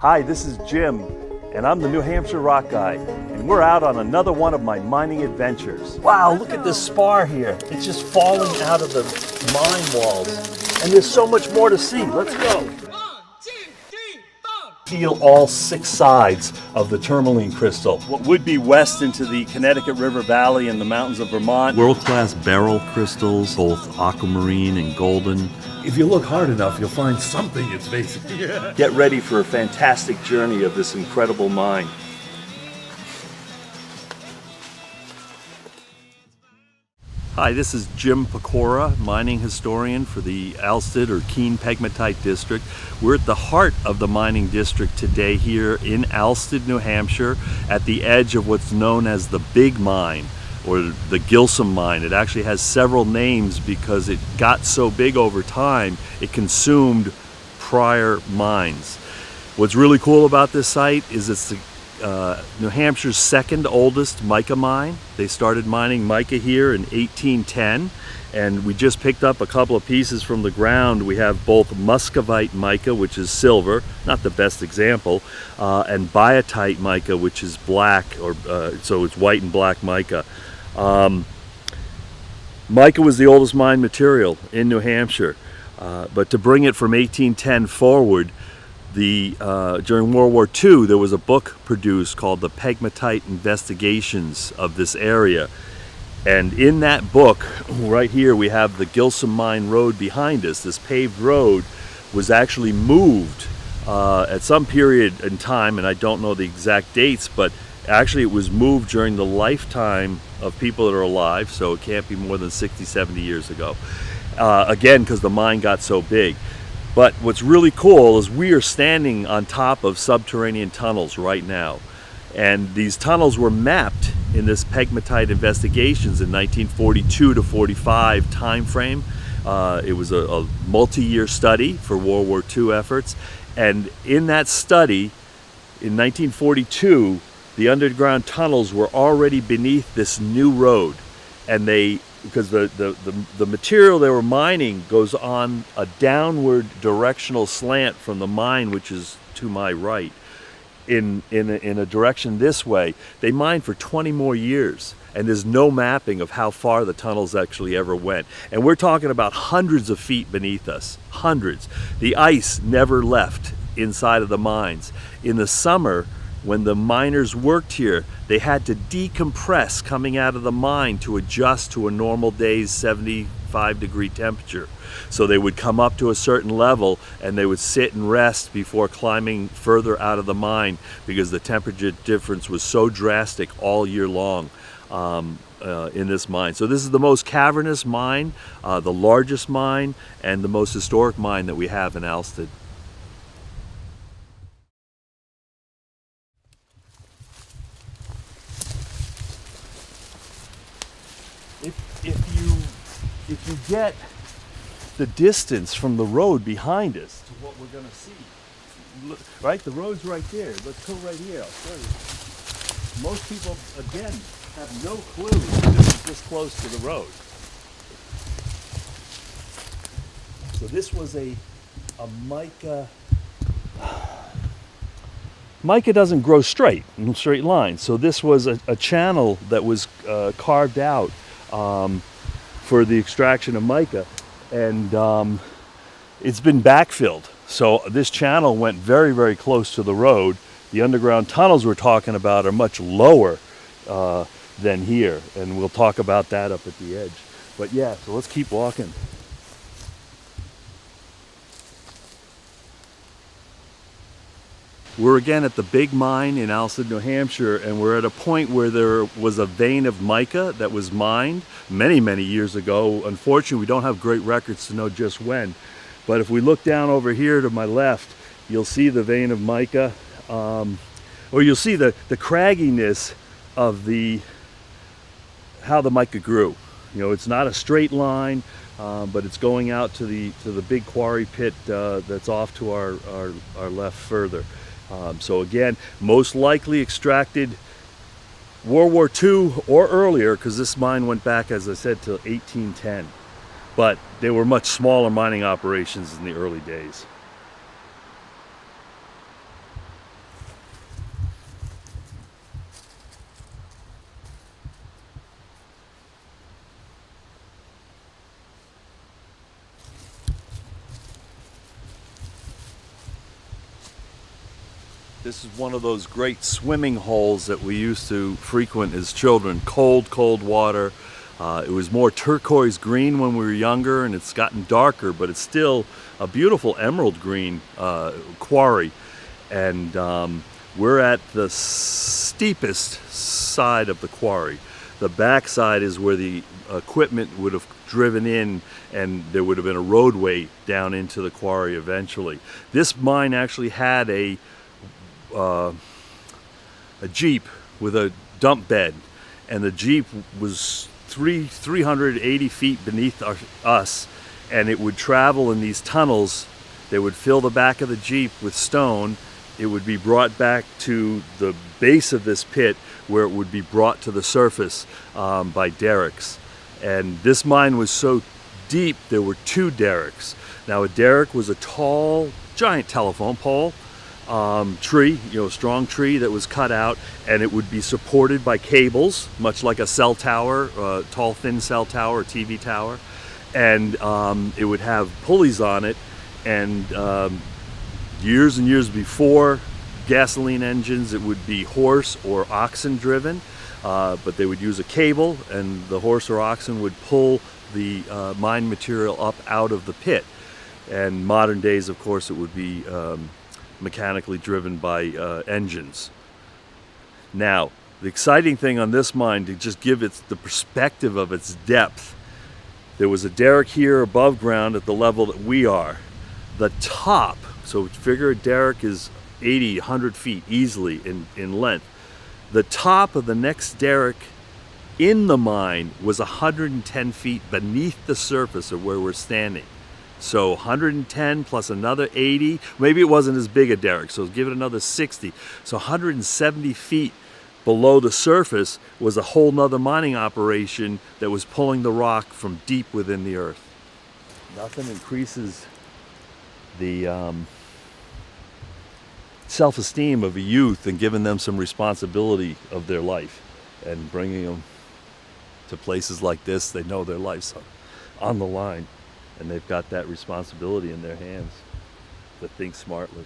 Hi, this is Jim, and I'm the New Hampshire rock guy, and we're out on another one of my mining adventures. Wow, look at this spar here. It's just falling out of the mine walls, and there's so much more to see. Let's go. 1, 2, 3, 4. Feel all 6 sides of the tourmaline crystal. What would be west into the Connecticut River Valley and the mountains of Vermont. World-class beryl crystals, both aquamarine and golden. If you look hard enough, you'll find something it's facing. Get ready for a fantastic journey of this incredible mine. Hi, this is Jim Pecora, mining historian for the Alstead or Keene Pegmatite district. We're at the heart of the mining district today here in Alstead, New Hampshire, at the edge of what's known as the Big Mine, or the Gilsum Mine. It actually has several names because it got so big over time, it consumed prior mines. What's really cool about this site is it's New Hampshire's second oldest mica mine. They started mining mica here in 1810, and we just picked up a couple of pieces from the ground. We have both muscovite mica, which is silver, not the best example, and biotite mica, which is black, or so it's white and black mica. Mica was the oldest mine material in New Hampshire, but to bring it from 1810 forward, during World War II, there was a book produced called the Pegmatite Investigations of this area. And in that book, right here, we have the Gilsum Mine road behind us. This paved road was actually moved at some period in time, and I don't know the exact dates, but actually it was moved during the lifetime of people that are alive, so it can't be more than 60, 70 years ago. Again, because the mine got so big. But what's really cool is we are standing on top of subterranean tunnels right now. And these tunnels were mapped in this Pegmatite Investigations in 1942 to 45 time frame. It was a multi-year study for World War II efforts. And in that study, in 1942, the underground tunnels were already beneath this new road. And because the material they were mining goes on a downward directional slant from the mine, which is to my right, in a direction this way. They mined for 20 more years, and there's no mapping of how far the tunnels actually ever went. And we're talking about hundreds of feet beneath us, hundreds. The ice never left inside of the mines. In the summer, when the miners worked here, they had to decompress coming out of the mine to adjust to a normal day's 75-degree temperature. So they would come up to a certain level and they would sit and rest before climbing further out of the mine, because the temperature difference was so drastic all year long in this mine. So this is the most cavernous mine, the largest mine, and the most historic mine that we have in Alstead. If you get the distance from the road behind us to what we're going to see, look, right? The road's right there. Let's go right here. I'll show you. Most people, again, have no clue that this is this close to the road. So this was a mica. Mica doesn't grow straight in straight lines, so this was a channel that was carved out for the extraction of mica, and it's been backfilled. So this channel went very, very close to the road. The underground tunnels we're talking about are much lower than here, and we'll talk about that up at the edge. But yeah, so let's keep walking. We're again at the Big Mine in Alstead, New Hampshire, and we're at a point where there was a vein of mica that was mined many, many years ago. Unfortunately, we don't have great records to know just when. But if we look down over here to my left, you'll see the vein of mica, or you'll see the cragginess of how the mica grew. You know, it's not a straight line, but it's going out to the big quarry pit that's off to our left further. So again, most likely extracted World War II or earlier, because this mine went back, as I said, to 1810. But they were much smaller mining operations in the early days. This is one of those great swimming holes that we used to frequent as children. Cold, cold water. It was more turquoise green when we were younger, and it's gotten darker, but it's still a beautiful emerald green quarry. And we're at the steepest side of the quarry. The back side is where the equipment would have driven in, and there would have been a roadway down into the quarry eventually. This mine actually had a Jeep with a dump bed, and the Jeep was 380 feet beneath us, and it would travel in these tunnels. They would fill the back of the Jeep with stone. It would be brought back to the base of this pit, where it would be brought to the surface by derricks. And this mine was so deep, there were 2 derricks. Now, a derrick was a tall, giant telephone pole, tree, strong tree that was cut out, and it would be supported by cables, much like a cell tower, tall, thin cell tower, or TV tower. And it would have pulleys on it, and years and years before gasoline engines, it would be horse or oxen driven, but they would use a cable, and the horse or oxen would pull the mine material up out of the pit. And modern days, of course, it would be mechanically driven by engines. Now, the exciting thing on this mine, to just give it the perspective of its depth, there was a derrick here above ground at the level that we are. The top, so figure a derrick is 80, 100 feet easily in length. The top of the next derrick in the mine was 110 feet beneath the surface of where we're standing. So 110 plus another 80, maybe it wasn't as big a derrick, so give it another 60. So 170 feet below the surface was a whole nother mining operation that was pulling the rock from deep within the earth. Nothing increases the self-esteem of a youth and giving them some responsibility of their life and bringing them to places like this. They know their life's on the line, and they've got that responsibility in their hands to think smartly.